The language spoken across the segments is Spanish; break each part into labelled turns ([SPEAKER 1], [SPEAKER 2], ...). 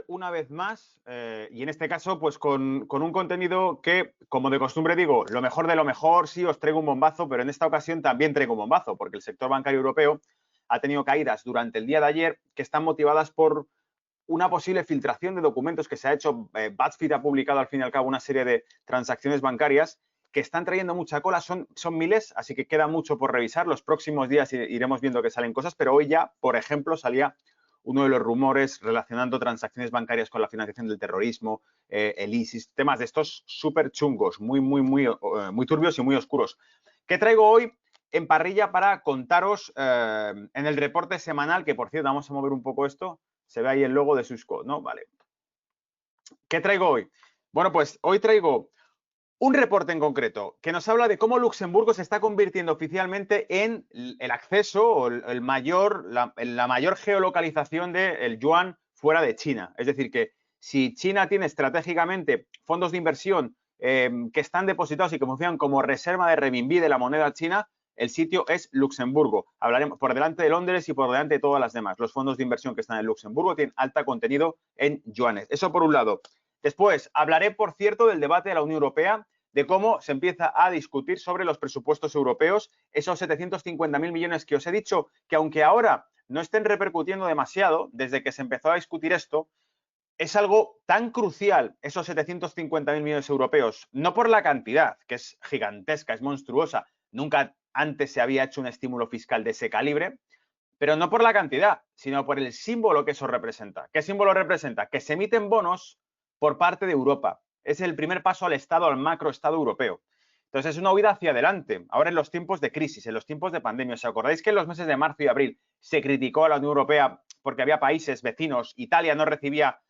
[SPEAKER 1] hablar una vez más, y en este caso, pues con un contenido que, como de costumbre digo, lo mejor de lo mejor, sí os traigo un bombazo, pero en esta ocasión también traigo un bombazo, porque el sector bancario europeo ha tenido caídas durante el día de ayer que están motivadas por una posible filtración de documentos que se ha hecho. BuzzFeed ha publicado al fin y al cabo una serie de transacciones bancarias que están trayendo mucha cola, son miles, así que queda mucho por revisar. Los próximos días iremos viendo que salen cosas, pero hoy ya, por ejemplo, salía uno de los rumores relacionando transacciones bancarias con la financiación del terrorismo, el ISIS, temas de estos súper chungos, muy turbios y muy oscuros. ¿Qué traigo hoy en parrilla para contaros en el reporte semanal? Que, por cierto, vamos a mover un poco esto. Se ve ahí el logo de Susco, ¿no? Vale. ¿Qué traigo hoy? Bueno, pues hoy traigo un reporte en concreto que nos habla de cómo Luxemburgo se está convirtiendo oficialmente en el acceso o la mayor geolocalización del yuan fuera de China. Es decir, que si China tiene estratégicamente fondos de inversión que están depositados y que funcionan como reserva de renminbi de la moneda china, el sitio es Luxemburgo. Hablaremos por delante de Londres y por delante de todas las demás. Los fondos de inversión que están en Luxemburgo tienen alto contenido en yuanes. Eso por un lado. Después, hablaré, por cierto, del debate de la Unión Europea, de cómo se empieza a discutir sobre los presupuestos europeos, esos 750.000 millones que os he dicho, que aunque ahora no estén repercutiendo demasiado, desde que se empezó a discutir esto, es algo tan crucial, esos 750.000 millones europeos, no por la cantidad, que es gigantesca, es monstruosa, nunca antes se había hecho un estímulo fiscal de ese calibre, pero no por la cantidad, sino por el símbolo que eso representa. ¿Qué símbolo representa? Que se emiten bonos por parte de Europa. Es el primer paso al Estado, al macroestado europeo. Entonces, es una huida hacia adelante. Ahora en los tiempos de crisis, en los tiempos de pandemia, ¿os acordáis que en los meses de marzo y abril se criticó a la Unión Europea porque había países vecinos, Italia no recibía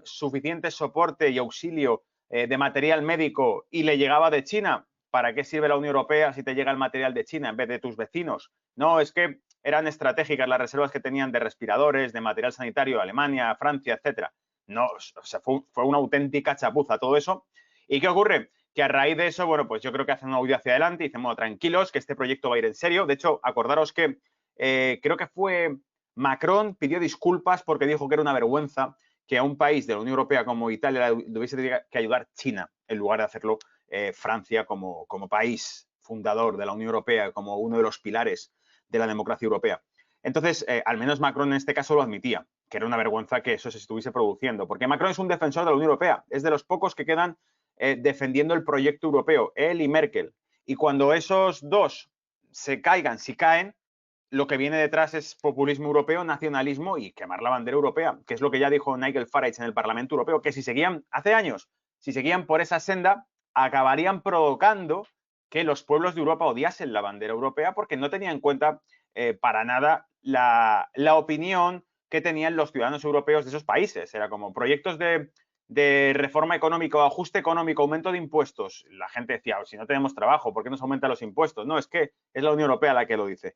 [SPEAKER 1] suficiente soporte y auxilio de material médico y le llegaba de China? ¿Para qué sirve la Unión Europea si te llega el material de China en vez de tus vecinos? No, es que eran estratégicas las reservas que tenían de respiradores, de material sanitario, Alemania, Francia, etcétera. No, o sea, fue una auténtica chapuza todo eso. ¿Y qué ocurre? Que a raíz de eso, bueno, pues yo creo que hacen una huida hacia adelante y dicen, bueno, tranquilos, que este proyecto va a ir en serio. De hecho, acordaros que creo que fue Macron pidió disculpas porque dijo que era una vergüenza que a un país de la Unión Europea como Italia le hubiese que ayudar China en lugar de hacerlo Francia como país fundador de la Unión Europea, como uno de los pilares de la democracia europea. Entonces, al menos Macron en este caso lo admitía, que era una vergüenza que eso se estuviese produciendo, porque Macron es un defensor de la Unión Europea, es de los pocos que quedan defendiendo el proyecto europeo, él y Merkel. Y cuando esos dos se caigan, si caen, lo que viene detrás es populismo europeo, nacionalismo y quemar la bandera europea, que es lo que ya dijo Nigel Farage en el Parlamento Europeo, que si seguían, hace años, si seguían por esa senda, acabarían provocando que los pueblos de Europa odiasen la bandera europea porque no tenían en cuenta para nada la opinión que tenían los ciudadanos europeos de esos países. Era como proyectos de reforma económica o ajuste económico, aumento de impuestos. La gente decía, si no tenemos trabajo, ¿por qué nos aumentan los impuestos? No, es que es la Unión Europea la que lo dice.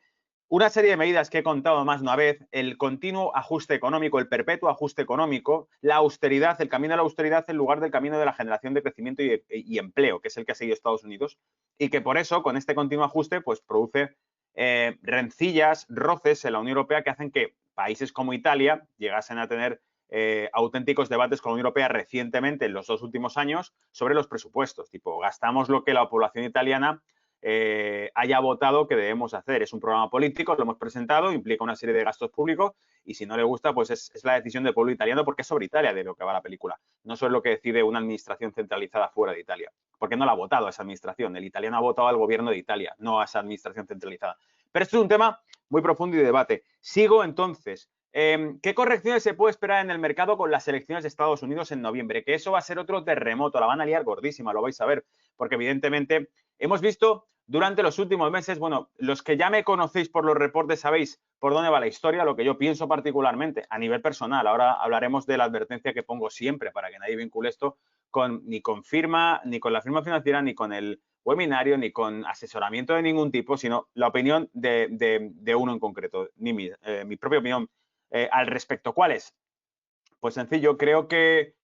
[SPEAKER 1] Una serie de medidas que he contado más de una vez, el continuo ajuste económico, el perpetuo ajuste económico, la austeridad, el camino de la austeridad en lugar del camino de la generación de crecimiento y empleo, que es el que ha seguido Estados Unidos, y que por eso, con este continuo ajuste, pues produce rencillas, roces en la Unión Europea que hacen que países como Italia llegasen a tener auténticos debates con la Unión Europea recientemente, en los 2 últimos años, sobre los presupuestos. Tipo, gastamos lo que la población italiana haya votado que debemos hacer. Es un programa político, lo hemos presentado, implica una serie de gastos públicos y si no le gusta, pues es la decisión del pueblo italiano porque es sobre Italia de lo que va la película. No sobre lo que decide una administración centralizada fuera de Italia. Porque no la ha votado a esa administración. El italiano ha votado al gobierno de Italia, no a esa administración centralizada. Pero esto es un tema muy profundo y de debate. Sigo entonces. ¿Qué correcciones se puede esperar en el mercado con las elecciones de Estados Unidos en noviembre? Que eso va a ser otro terremoto, la van a liar gordísima, lo vais a ver, porque evidentemente hemos visto durante los últimos meses, bueno, los que ya me conocéis por los reportes sabéis por dónde va la historia, lo que yo pienso particularmente a nivel personal. Ahora hablaremos de la advertencia que pongo siempre para que nadie vincule esto ni con firma, ni con la firma financiera, ni con el webinario, ni con asesoramiento de ningún tipo, sino la opinión de uno en concreto, ni mi propia opinión al respecto. ¿Cuál es? Pues sencillo, creo que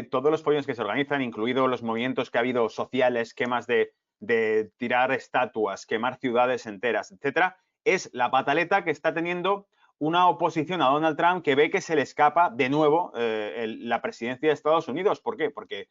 [SPEAKER 1] todos los follones que se organizan, incluidos los movimientos que ha habido sociales, quemas de tirar estatuas, quemar ciudades enteras, etcétera, es la pataleta que está teniendo una oposición a Donald Trump que ve que se le escapa de nuevo la presidencia de Estados Unidos. ¿Por qué? Porque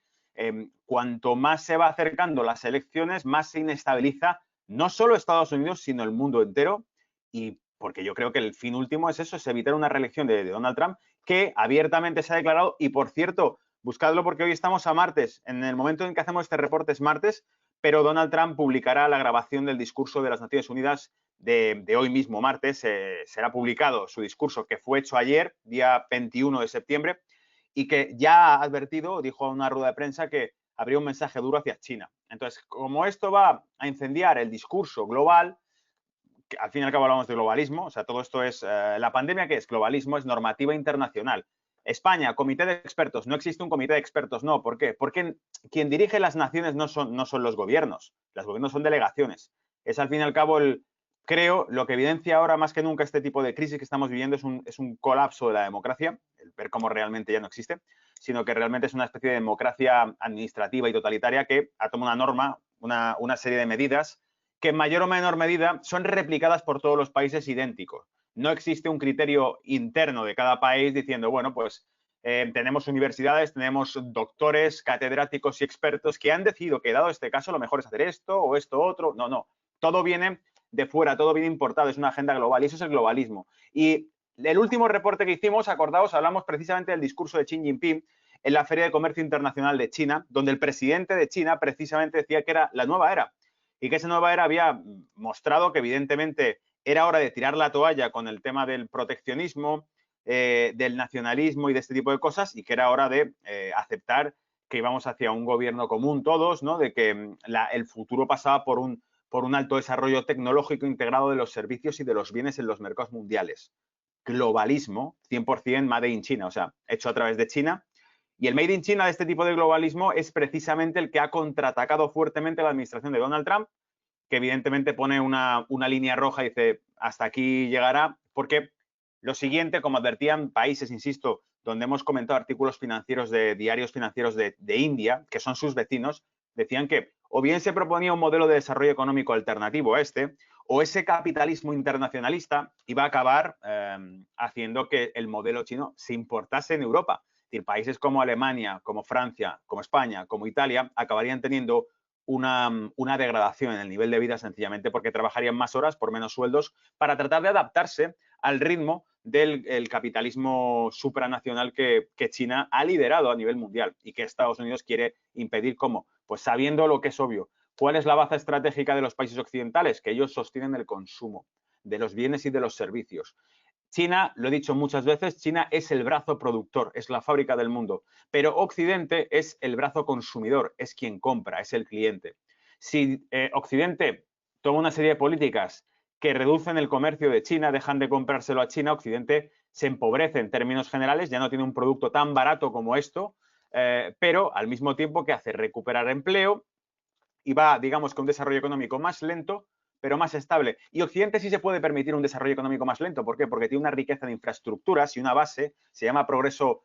[SPEAKER 1] cuanto más se va acercando las elecciones, más se inestabiliza no solo Estados Unidos, sino el mundo entero. Y porque yo creo que el fin último es eso, es evitar una reelección de Donald Trump, que abiertamente se ha declarado. Y por cierto, buscadlo porque hoy estamos a martes. En el momento en que hacemos este reporte es martes, pero Donald Trump publicará la grabación del discurso de las Naciones Unidas de hoy mismo, martes. Será publicado su discurso que fue hecho ayer, día 21 de septiembre, y que ya ha advertido, dijo en una rueda de prensa, que habría un mensaje duro hacia China. Entonces, como esto va a incendiar el discurso global, que al fin y al cabo hablamos de globalismo, o sea, todo esto es, la pandemia, ¿qué es? Globalismo, es normativa internacional. España, comité de expertos, no existe un comité de expertos, no, ¿por qué? Porque quien dirige las naciones no son los gobiernos son delegaciones. Es al fin y al cabo creo, lo que evidencia ahora más que nunca este tipo de crisis que estamos viviendo es un colapso de la democracia, el ver cómo realmente ya no existe, sino que realmente es una especie de democracia administrativa y totalitaria que ha tomado una norma, una serie de medidas que en mayor o menor medida son replicadas por todos los países idénticos. No existe un criterio interno de cada país diciendo, bueno, pues tenemos universidades, tenemos doctores, catedráticos y expertos que han decidido que, dado este caso, lo mejor es hacer esto o esto otro. No, no. Todo viene de fuera, todo viene importado, es una agenda global y eso es el globalismo. Y el último reporte que hicimos, acordaos, hablamos precisamente del discurso de Xi Jinping en la Feria de Comercio Internacional de China, donde el presidente de China precisamente decía que era la nueva era y que esa nueva era había mostrado que evidentemente era hora de tirar la toalla con el tema del proteccionismo, del nacionalismo y de este tipo de cosas, y que era hora de aceptar que íbamos hacia un gobierno común todos, ¿no? De que el futuro pasaba por un alto desarrollo tecnológico integrado de los servicios y de los bienes en los mercados mundiales. Globalismo, 100% Made in China, o sea, hecho a través de China. Y el Made in China de este tipo de globalismo es precisamente el que ha contraatacado fuertemente la administración de Donald Trump, que evidentemente pone una línea roja y dice, hasta aquí llegará, porque lo siguiente, como advertían países, insisto, donde hemos comentado artículos financieros de diarios financieros de India, que son sus vecinos, decían que o bien se proponía un modelo de desarrollo económico alternativo a este, o ese capitalismo internacionalista iba a acabar haciendo que el modelo chino se importase en Europa. Es decir, países como Alemania, como Francia, como España, como Italia, acabarían teniendo una degradación en el nivel de vida sencillamente porque trabajarían más horas por menos sueldos para tratar de adaptarse al ritmo del capitalismo supranacional que China ha liderado a nivel mundial y que Estados Unidos quiere impedir. ¿Cómo? Pues sabiendo lo que es obvio. ¿Cuál es la baza estratégica de los países occidentales? Que ellos sostienen el consumo de los bienes y de los servicios. China, lo he dicho muchas veces, China es el brazo productor, es la fábrica del mundo, pero Occidente es el brazo consumidor, es quien compra, es el cliente. Si Occidente toma una serie de políticas que reducen el comercio de China, dejan de comprárselo a China, Occidente se empobrece en términos generales, ya no tiene un producto tan barato como esto, pero al mismo tiempo que hace recuperar empleo y va, digamos, con un desarrollo económico más lento, pero más estable. Y Occidente sí se puede permitir un desarrollo económico más lento. ¿Por qué? Porque tiene una riqueza de infraestructuras y una base, se llama progreso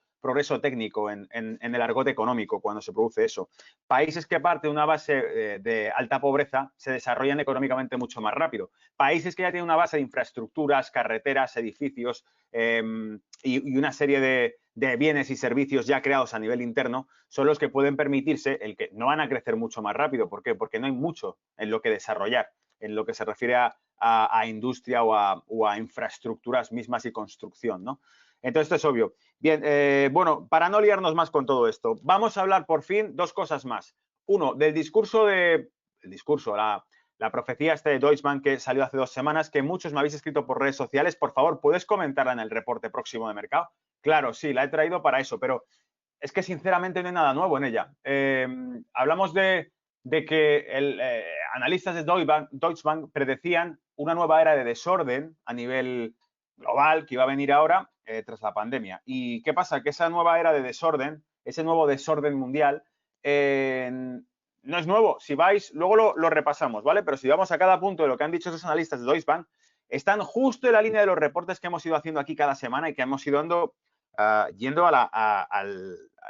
[SPEAKER 1] técnico en el argot económico cuando se produce eso. Países que parten de una base de alta pobreza se desarrollan económicamente mucho más rápido. Países que ya tienen una base de infraestructuras, carreteras, edificios y una serie de bienes y servicios ya creados a nivel interno son los que pueden permitirse el que no van a crecer mucho más rápido. ¿Por qué? Porque no hay mucho en lo que desarrollar en lo que se refiere a industria o a infraestructuras mismas y construcción, ¿no? Entonces, esto es obvio. Bien, bueno, para no liarnos más con todo esto, vamos a hablar por fin dos cosas más. Uno, del discurso la profecía de Deutsche Bank que salió hace 2 semanas, que muchos me habéis escrito por redes sociales. Por favor, ¿puedes comentarla en el reporte próximo de mercado? Claro, sí, la he traído para eso, pero es que sinceramente no hay nada nuevo en ella. Hablamos de que analistas de Deutsche Bank predecían una nueva era de desorden a nivel global que iba a venir ahora tras la pandemia. ¿Y qué pasa? Que esa nueva era de desorden, ese nuevo desorden mundial, no es nuevo. Si vais, luego lo repasamos, ¿vale? Pero si vamos a cada punto de lo que han dicho esos analistas de Deutsche Bank, están justo en la línea de los reportes que hemos ido haciendo aquí cada semana y que hemos ido dando, yendo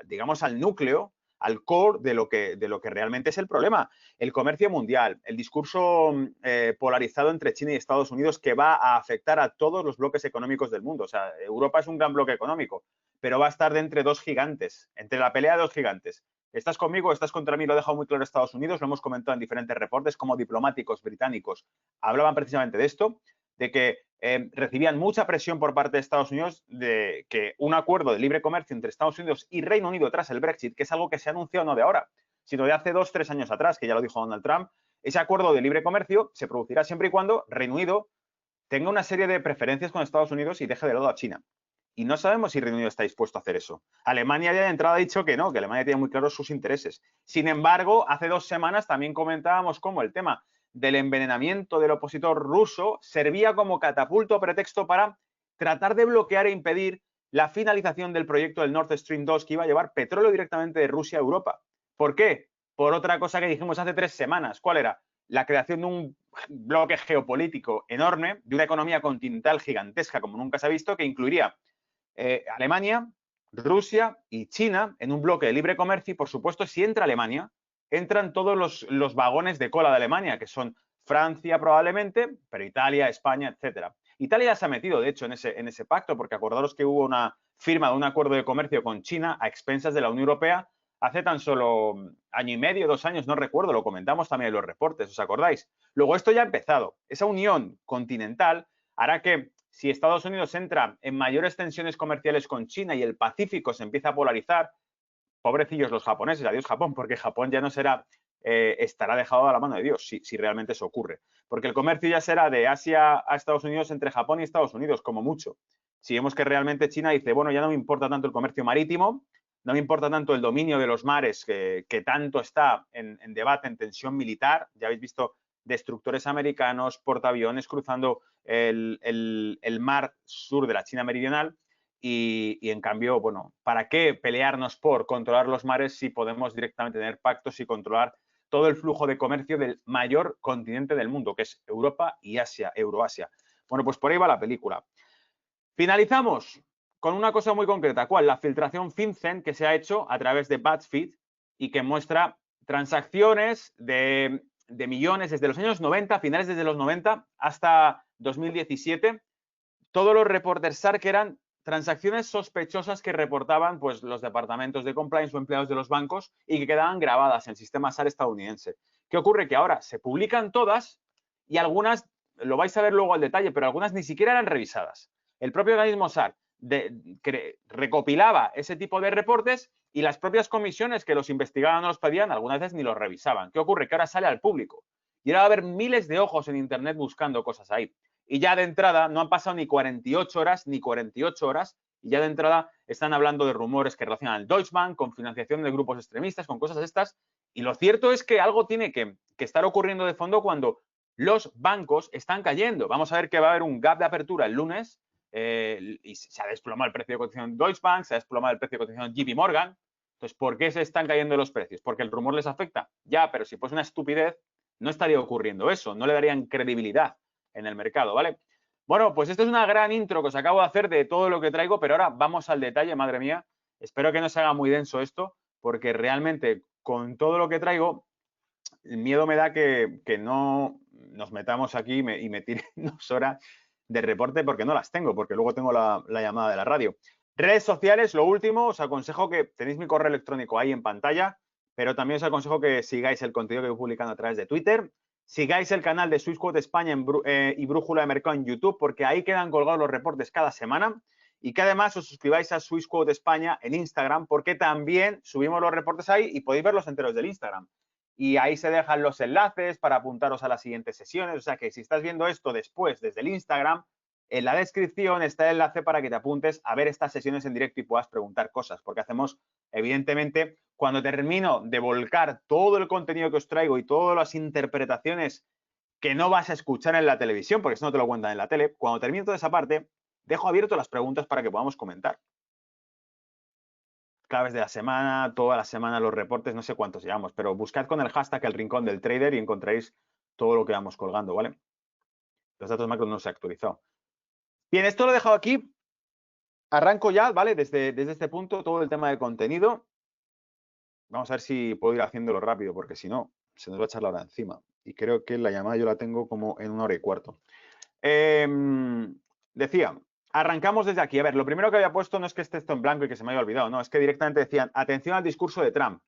[SPEAKER 1] digamos, al núcleo, al core de lo que realmente es el problema. El comercio mundial, el discurso polarizado entre China y Estados Unidos que va a afectar a todos los bloques económicos del mundo. O sea, Europa es un gran bloque económico, pero va a estar de entre dos gigantes, entre la pelea de dos gigantes. ¿Estás conmigo? ¿Estás contra mí? Lo ha dejado muy claro Estados Unidos, lo hemos comentado en diferentes reportes, como diplomáticos británicos hablaban precisamente de esto, de que recibían mucha presión por parte de Estados Unidos de que un acuerdo de libre comercio entre Estados Unidos y Reino Unido tras el Brexit, que es algo que se ha anunciado no de ahora, sino de hace 2-3 años atrás, que ya lo dijo Donald Trump, ese acuerdo de libre comercio se producirá siempre y cuando Reino Unido tenga una serie de preferencias con Estados Unidos y deje de lado a China. Y no sabemos si Reino Unido está dispuesto a hacer eso. Alemania ya de entrada ha dicho que no, que Alemania tiene muy claros sus intereses. Sin embargo, hace 2 semanas también comentábamos cómo el tema del envenenamiento del opositor ruso servía como catapulto o pretexto para tratar de bloquear e impedir la finalización del proyecto del Nord Stream 2 que iba a llevar petróleo directamente de Rusia a Europa. ¿Por qué? Por otra cosa que dijimos hace 3 semanas. ¿Cuál era? La creación de un bloque geopolítico enorme, de una economía continental gigantesca como nunca se ha visto, que incluiría Alemania, Rusia y China en un bloque de libre comercio y, por supuesto, si entra Alemania, entran todos los vagones de cola de Alemania, que son Francia probablemente, pero Italia, España, etcétera. Italia ya se ha metido, de hecho, en ese pacto, porque acordaros que hubo una firma de un acuerdo de comercio con China a expensas de la Unión Europea hace tan solo 1 año y medio, 2 años, no recuerdo, lo comentamos también en los reportes, ¿os acordáis? Luego esto ya ha empezado. Esa unión continental hará que si Estados Unidos entra en mayores tensiones comerciales con China y el Pacífico se empieza a polarizar, pobrecillos los japoneses, adiós Japón, porque Japón ya no será, estará dejado a la mano de Dios si realmente eso ocurre. Porque el comercio ya será de Asia a Estados Unidos entre Japón y Estados Unidos, como mucho. Si vemos que realmente China dice, bueno, ya no me importa tanto el comercio marítimo, no me importa tanto el dominio de los mares que tanto está en debate, en tensión militar. Ya habéis visto destructores americanos, portaaviones cruzando el mar sur de la China meridional. Y en cambio, bueno, ¿para qué pelearnos por controlar los mares si podemos directamente tener pactos y controlar todo el flujo de comercio del mayor continente del mundo, que es Europa y Asia, Euroasia? Bueno, pues por ahí va la película. Finalizamos con una cosa muy concreta. ¿Cuál? La filtración FinCEN que se ha hecho a través de BuzzFeed y que muestra transacciones de millones desde los años 90, finales desde los 90 hasta 2017. Todos los reporters SAR que eran transacciones sospechosas que reportaban pues, los departamentos de compliance o empleados de los bancos y que quedaban grabadas en el sistema SAR estadounidense. ¿Qué ocurre? Que ahora se publican todas y algunas, lo vais a ver luego al detalle, pero algunas ni siquiera eran revisadas. El propio organismo SAR recopilaba ese tipo de reportes y las propias comisiones que los investigaban o los pedían algunas veces ni los revisaban. ¿Qué ocurre? Que ahora sale al público. Y ahora va a haber miles de ojos en Internet buscando cosas ahí. Y ya de entrada no han pasado ni 48 horas, y ya de entrada están hablando de rumores que relacionan al Deutsche Bank con financiación de grupos extremistas, con cosas estas. Y lo cierto es que algo tiene que estar ocurriendo de fondo cuando los bancos están cayendo. Vamos a ver que va a haber un gap de apertura el lunes y se ha desplomado el precio de cotización de Deutsche Bank, se ha desplomado el precio de cotización de JP Morgan. Entonces, ¿por qué se están cayendo los precios? ¿Porque el rumor les afecta? Ya, pero si fuese una estupidez, no estaría ocurriendo eso, no le darían credibilidad en el mercado, ¿vale? Bueno, pues esto es una gran intro que os acabo de hacer de todo lo que traigo, pero ahora vamos al detalle, madre mía. Espero que no se haga muy denso esto, porque realmente con todo lo que traigo, el miedo me da que no nos metamos aquí y me tiren 2 horas de reporte porque no las tengo, porque luego tengo la llamada de la radio. Redes sociales, lo último, os aconsejo que tenéis mi correo electrónico ahí en pantalla, pero también os aconsejo que sigáis el contenido que voy publicando a través de Twitter. Sigáis el canal de Swissquote España y Brújula de Mercado en YouTube, porque ahí quedan colgados los reportes cada semana. Y que además os suscribáis a Swissquote España en Instagram, porque también subimos los reportes ahí y podéis verlos enteros del Instagram. Y ahí se dejan los enlaces para apuntaros a las siguientes sesiones. O sea que si estás viendo esto después desde el Instagram, en la descripción está el enlace para que te apuntes a ver estas sesiones en directo y puedas preguntar cosas, porque hacemos, evidentemente, cuando termino de volcar todo el contenido que os traigo y todas las interpretaciones que no vas a escuchar en la televisión, porque eso no te lo cuentan en la tele, cuando termino toda esa parte, dejo abierto las preguntas para que podamos comentar. Claves de la semana, toda la semana los reportes, no sé cuántos llevamos, pero buscad con el hashtag El Rincón del Trader y encontraréis todo lo que vamos colgando, ¿vale? Los datos macro no se han actualizado. Bien, esto lo he dejado aquí. Arranco ya, ¿vale? Desde este punto todo el tema de contenido. Vamos a ver si puedo ir haciéndolo rápido, porque si no, se nos va a echar la hora encima. Y creo que la llamada yo la tengo como en 1 hora y cuarto. Decía, arrancamos desde aquí. A ver, lo primero que había puesto no es que esté esto en blanco y que se me haya olvidado, no, es que directamente decían, atención al discurso de Trump.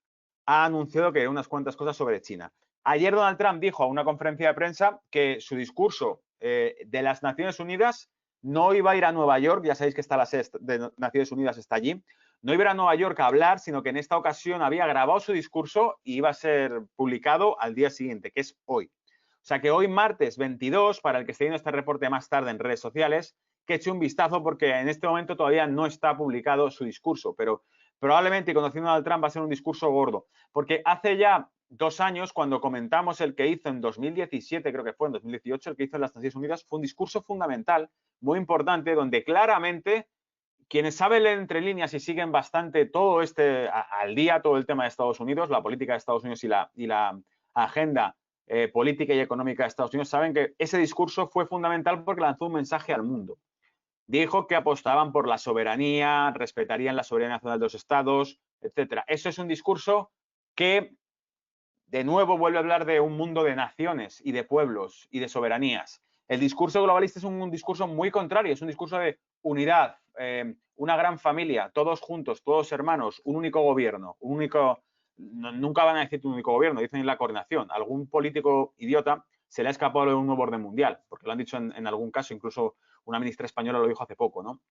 [SPEAKER 1] Ha anunciado que unas cuantas cosas sobre China. Ayer Donald Trump dijo a una conferencia de prensa que su discurso de las Naciones Unidas no iba a ir a Nueva York, ya sabéis que está la sede de Naciones Unidas, está allí, no iba a ir a Nueva York a hablar, sino que en esta ocasión había grabado su discurso y iba a ser publicado al día siguiente, que es hoy. O sea que hoy, martes 22, para el que esté viendo este reporte más tarde en redes sociales, que eche un vistazo porque en este momento todavía no está publicado su discurso, pero probablemente, conociendo a Donald Trump, va a ser un discurso gordo. Porque hace ya 2 años, cuando comentamos el que hizo en 2017, creo que fue en 2018, el que hizo en las Naciones Unidas, fue un discurso fundamental, muy importante, donde claramente quienes saben leer entre líneas y siguen bastante todo al día, todo el tema de Estados Unidos, la política de Estados Unidos y la agenda política y económica de Estados Unidos, saben que ese discurso fue fundamental porque lanzó un mensaje al mundo. Dijo que apostaban por la soberanía, respetarían la soberanía nacional de los estados, etcétera. Eso es un discurso que, de nuevo, vuelve a hablar de un mundo de naciones y de pueblos y de soberanías. El discurso globalista es un discurso muy contrario, es un discurso de unidad, una gran familia, todos juntos, todos hermanos, un único gobierno, nunca van a decir un único gobierno, dicen la coordinación. Algún político idiota se le ha escapado de un nuevo orden mundial, porque lo han dicho en algún caso, incluso una ministra española lo dijo hace poco, ¿no?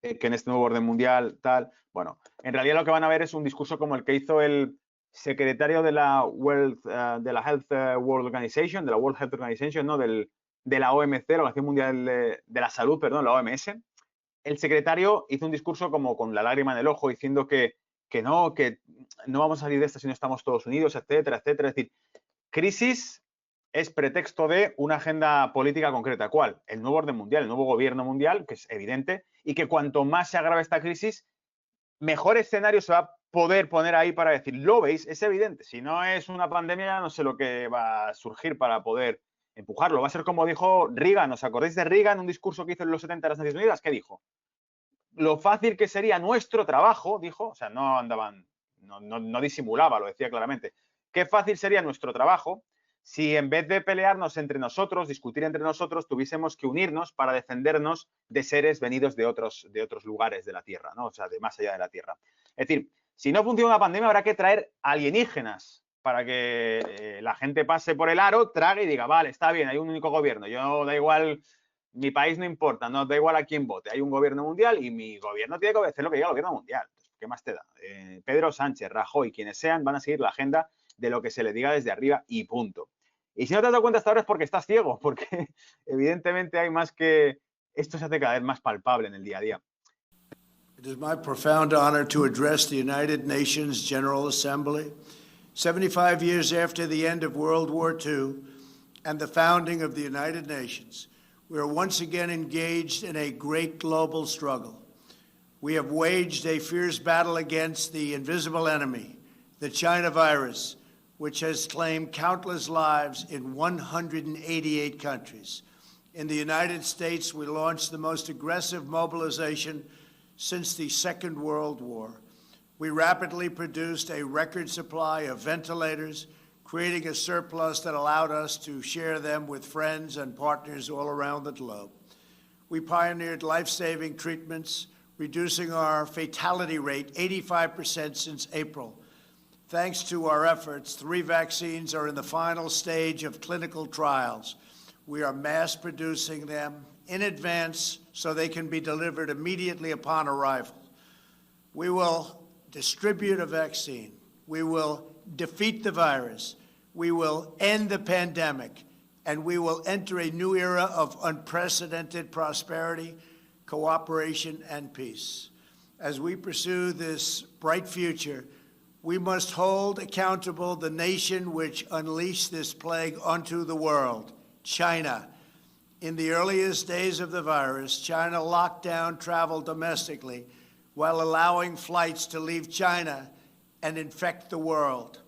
[SPEAKER 1] Que en este nuevo orden mundial, tal. Bueno, en realidad lo que van a ver es un discurso como el que hizo el secretario de la World Organization, de la World Health Organization, ¿no? De la OMC, la Organización Mundial de la Salud, perdón, la OMS. El secretario hizo un discurso como con la lágrima en el ojo, diciendo que no vamos a salir de esta si no estamos todos unidos, etcétera, etcétera. Es decir, crisis es pretexto de una agenda política concreta. ¿Cuál? El nuevo orden mundial, el nuevo gobierno mundial, que es evidente, y que cuanto más se agrave esta crisis, mejor escenario se va a poder poner ahí para decir, ¿lo veis? Es evidente. Si no es una pandemia, no sé lo que va a surgir para poder empujarlo. Va a ser como dijo Reagan. ¿Os acordáis de Reagan, un discurso que hizo en los 70 de las Naciones Unidas? ¿Qué dijo? Lo fácil que sería nuestro trabajo, dijo, o sea, no disimulaba, lo decía claramente. Qué fácil sería nuestro trabajo si en vez de pelearnos entre nosotros, discutir entre nosotros, tuviésemos que unirnos para defendernos de seres venidos de otros lugares de la Tierra, ¿no? O sea, de más allá de la Tierra. Es decir, si no funciona una pandemia, habrá que traer alienígenas para que la gente pase por el aro, trague y diga, vale, está bien, hay un único gobierno, yo da igual, mi país no importa, no da igual a quién vote, hay un gobierno mundial y mi gobierno tiene que obedecer lo que diga el gobierno mundial. ¿Qué más te da? Pedro Sánchez, Rajoy, quienes sean, van a seguir la agenda de lo que se le diga desde arriba y punto. Y si no te has dado cuenta hasta ahora es porque estás ciego, porque evidentemente hay más que... Esto se hace cada vez más palpable en el día a día.
[SPEAKER 2] It is my profound honor to address the United Nations General Assembly, 75 years after the end of World War II and the founding of the United Nations. We are once again engaged in a great global struggle. We have waged a fierce battle against the invisible enemy, the China virus, which has claimed countless lives in 188 countries. In the United States, we launched the most aggressive mobilization since the Second World War. We rapidly produced a record supply of ventilators, creating a surplus that allowed us to share them with friends and partners all around the globe. We pioneered life-saving treatments, reducing our fatality rate 85% since April. Thanks to our efforts, 3 vaccines are in the final stage of clinical trials. We are mass producing them in advance so they can be delivered immediately upon arrival. We will distribute a vaccine. We will defeat the virus. We will end the pandemic. And we will enter a new era of unprecedented prosperity, cooperation, and peace. As we pursue this bright future, we must hold accountable the nation which unleashed this plague onto the world, China. In the earliest days of the virus, China locked down travel domestically while allowing flights to leave China and infect the world.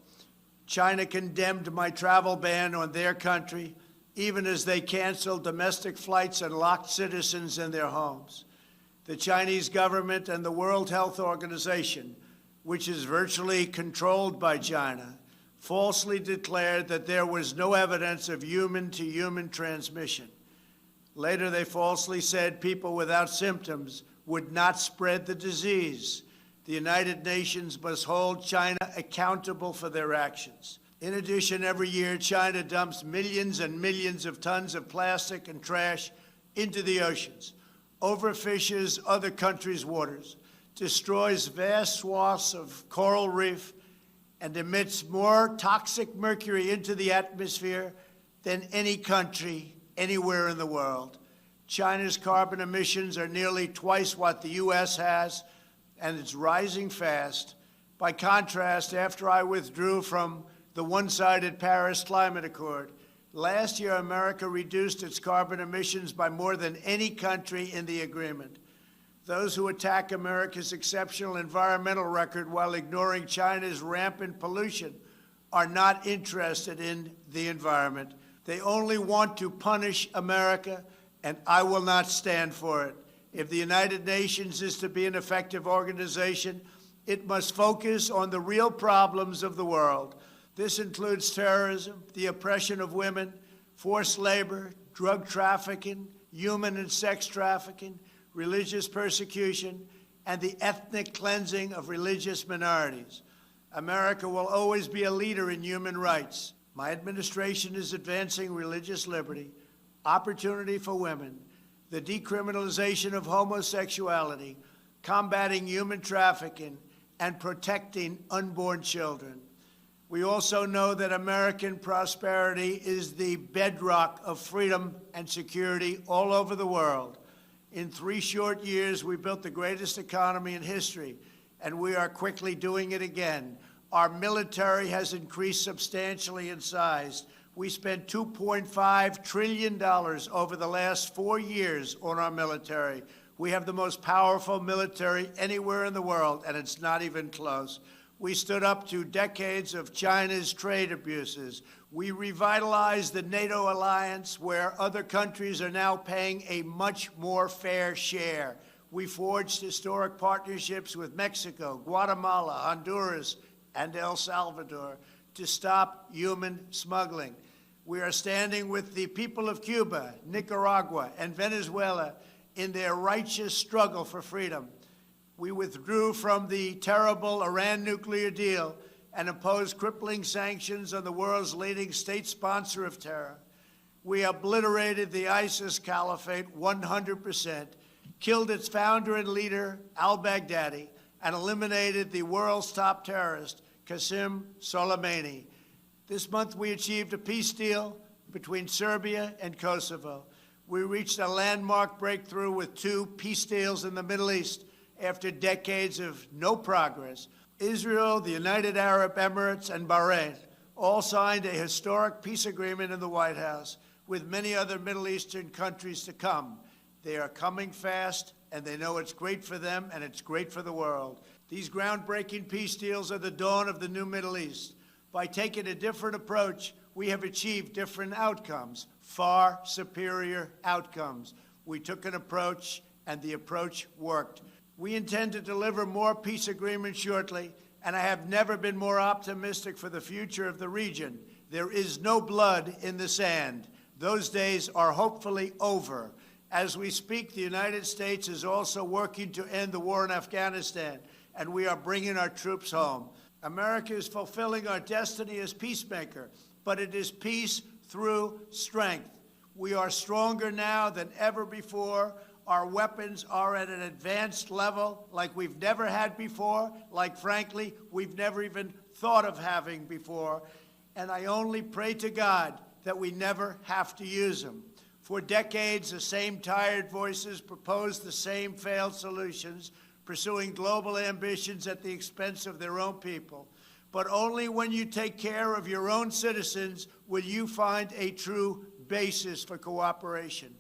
[SPEAKER 2] China condemned my travel ban on their country, even as they canceled domestic flights and locked citizens in their homes. The Chinese government and the World Health Organization which is virtually controlled by China, falsely declared that there was no evidence of human-to-human transmission. Later, they falsely said people without symptoms would not spread the disease. The United Nations must hold China accountable for their actions. In addition, every year, China dumps millions and millions of tons of plastic and trash into the oceans, overfishes other countries' waters, destroys vast swaths of coral reef, and emits more toxic mercury into the atmosphere than any country anywhere in the world. China's carbon emissions are nearly twice what the U.S. has, and it's rising fast. By contrast, after I withdrew from the one-sided Paris Climate Accord, last year America reduced its carbon emissions by more than any country in the agreement. Those who attack America's exceptional environmental record while ignoring China's rampant pollution are not interested in the environment. They only want to punish America, and I will not stand for it. If the United Nations is to be an effective organization, it must focus on the real problems of the world. This includes terrorism, the oppression of women, forced labor, drug trafficking, human and sex trafficking, religious persecution, and the ethnic cleansing of religious minorities. America will always be a leader in human rights. My administration is advancing religious liberty, opportunity for women, the decriminalization of homosexuality, combating human trafficking, and protecting unborn children. We also know that American prosperity is the bedrock of freedom and security all over the world. In 3 short years, we built the greatest economy in history, and we are quickly doing it again. Our military has increased substantially in size. We spent $2.5 trillion over the last 4 years on our military. We have the most powerful military anywhere in the world, and it's not even close. We stood up to decades of China's trade abuses. We revitalized the NATO alliance, where other countries are now paying a much more fair share. We forged historic partnerships with Mexico, Guatemala, Honduras, and El Salvador to stop human smuggling. We are standing with the people of Cuba, Nicaragua, and Venezuela in their righteous struggle for freedom. We withdrew from the terrible Iran nuclear deal and imposed crippling sanctions on the world's leading state sponsor of terror. We obliterated the ISIS caliphate 100%, killed its founder and leader, al-Baghdadi, and eliminated the world's top terrorist, Qasem Soleimani. This month, we achieved a peace deal between Serbia and Kosovo. We reached a landmark breakthrough with 2 peace deals in the Middle East after decades of no progress. Israel, the United Arab Emirates, and Bahrain all signed a historic peace agreement in the White House, with many other Middle Eastern countries to come. They are coming fast, and they know it's great for them and it's great for the world. These groundbreaking peace deals are the dawn of the new Middle East. By taking a different approach, we have achieved different outcomes, far superior outcomes. We took an approach, and the approach worked. We intend to deliver more peace agreements shortly, and I have never been more optimistic for the future of the region. There is no blood in the sand. Those days are hopefully over. As we speak, the United States is also working to end the war in Afghanistan, and we are bringing our troops home. America is fulfilling our destiny as peacemaker, but it is peace through strength. We are stronger now than ever before. Our weapons are at an advanced level like we've never had before, like, frankly, we've never even thought of having before. And I only pray to God that we never have to use them. For decades, the same tired voices proposed the same failed solutions, pursuing global ambitions at the expense of their own people. But only when you take care of your own citizens will you find a true basis for cooperation.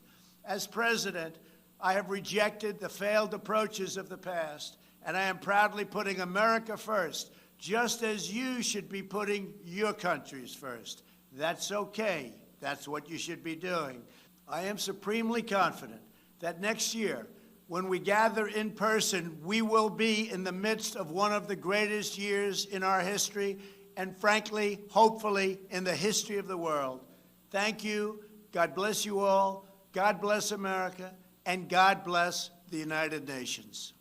[SPEAKER 2] As president, I have rejected the failed approaches of the past, and I am proudly putting America first, just as you should be putting your countries first. That's okay. That's what you should be doing. I am supremely confident that next year when we gather in person, we will be in the midst of one of the greatest years in our history, and frankly, hopefully, in the history of the world. Thank you. God bless you all. God bless America. And God bless the United Nations.